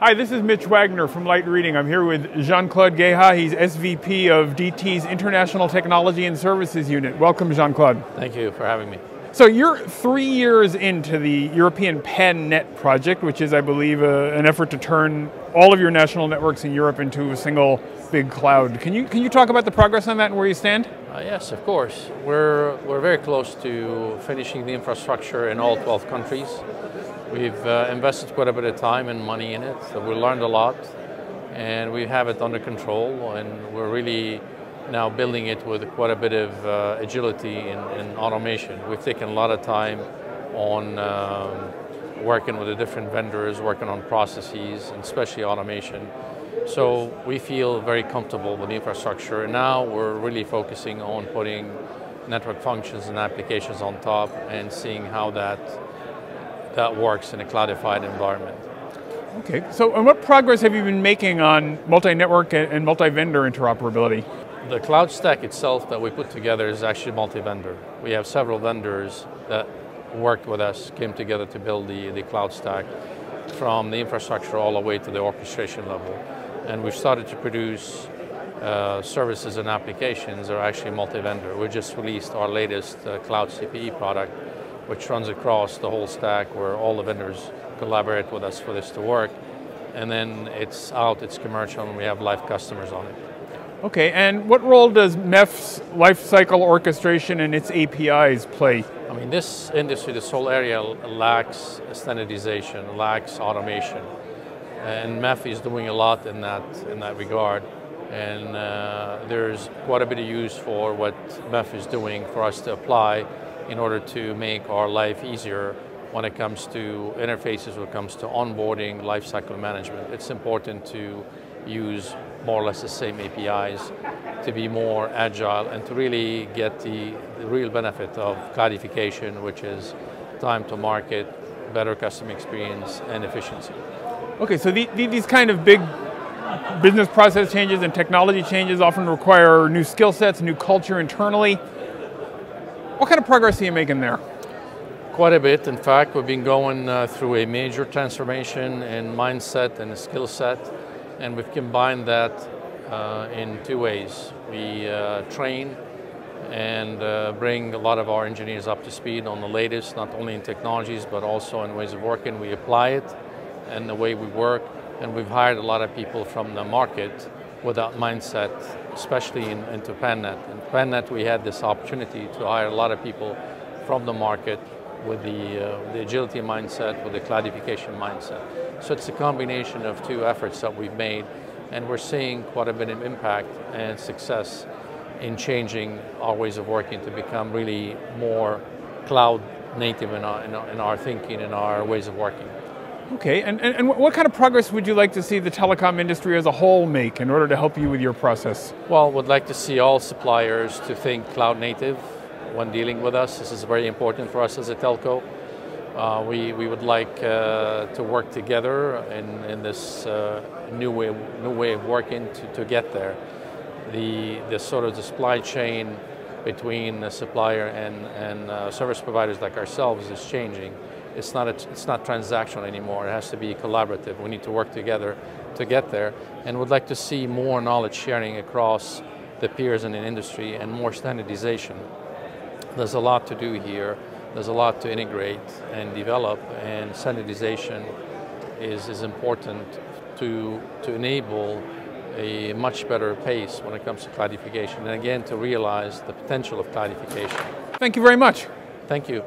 Hi, this is Mitch Wagner from Light Reading. I'm here with Jean-Claude Guéha. He's SVP of DT's International Technology and Services Unit. Welcome, Jean-Claude. Thank you for having me. So you're 3 years into the European PAN-Net project, which is, I believe, an effort to turn all of your national networks in Europe into a single big cloud. Can you talk about the progress on that and where you stand? Yes, of course. We're very close to finishing the infrastructure in all 12 countries. We've invested quite a bit of time and money in it, so we learned a lot, and we have it under control, and we're really now building it with quite a bit of agility and automation. We've taken a lot of time on working with the different vendors, working on processes, and especially automation. So we feel very comfortable with the infrastructure, and now we're really focusing on putting network functions and applications on top and seeing how that works in a cloudified environment. Okay, so and what progress have you been making on multi-network and multi-vendor interoperability? The cloud stack itself that we put together is actually multi-vendor. We have several vendors that worked with us, came together to build the cloud stack from the infrastructure all the way to the orchestration level. And we've started to produce services and applications that are actually multi-vendor. We just released our latest cloud CPE product, which runs across the whole stack where all the vendors collaborate with us for this to work. And then it's out, it's commercial, and we have live customers on it. Okay, and what role does MEF's lifecycle orchestration and its APIs play? I mean, this industry, this whole area lacks standardization, lacks automation. And MEF is doing a lot in that regard. And there's quite a bit of use for what MEF is doing for us to apply in order to make our life easier when it comes to interfaces, when it comes to onboarding, lifecycle management. It's important to use more or less the same APIs to be more agile and to really get the real benefit of cloudification, which is time to market, better customer experience, and efficiency. Okay, so these kind of big business process changes and technology changes often require new skill sets, new culture internally. What kind of progress are you making there? Quite a bit. In fact, we've been going through a major transformation in mindset and skill set, and we've combined that in two ways. We train and bring a lot of our engineers up to speed on the latest, not only in technologies, but also in ways of working. We apply it and the way we work, and we've hired a lot of people from the market with that mindset, especially into PAN-Net. In PAN-Net, we had this opportunity to hire a lot of people from the market with the agility mindset, with the cloudification mindset. So it's a combination of two efforts that we've made, and we're seeing quite a bit of impact and success in changing our ways of working to become really more cloud native in our thinking and our ways of working. Okay, and what kind of progress would you like to see the telecom industry as a whole make in order to help you with your process? Well, we'd like to see all suppliers to think cloud native when dealing with us. This is very important for us as a telco. We would like to work together in this new way of working to get there. The sort of the supply chain between the supplier and service providers like ourselves is changing. It's not transactional anymore. It has to be collaborative. We need to work together to get there, and would like to see more knowledge sharing across the peers in the industry and more standardization. There's a lot to do here. There's a lot to integrate and develop, and standardization is important to enable a much better pace when it comes to cloudification, and again to realize the potential of cloudification. Thank you very much. Thank you.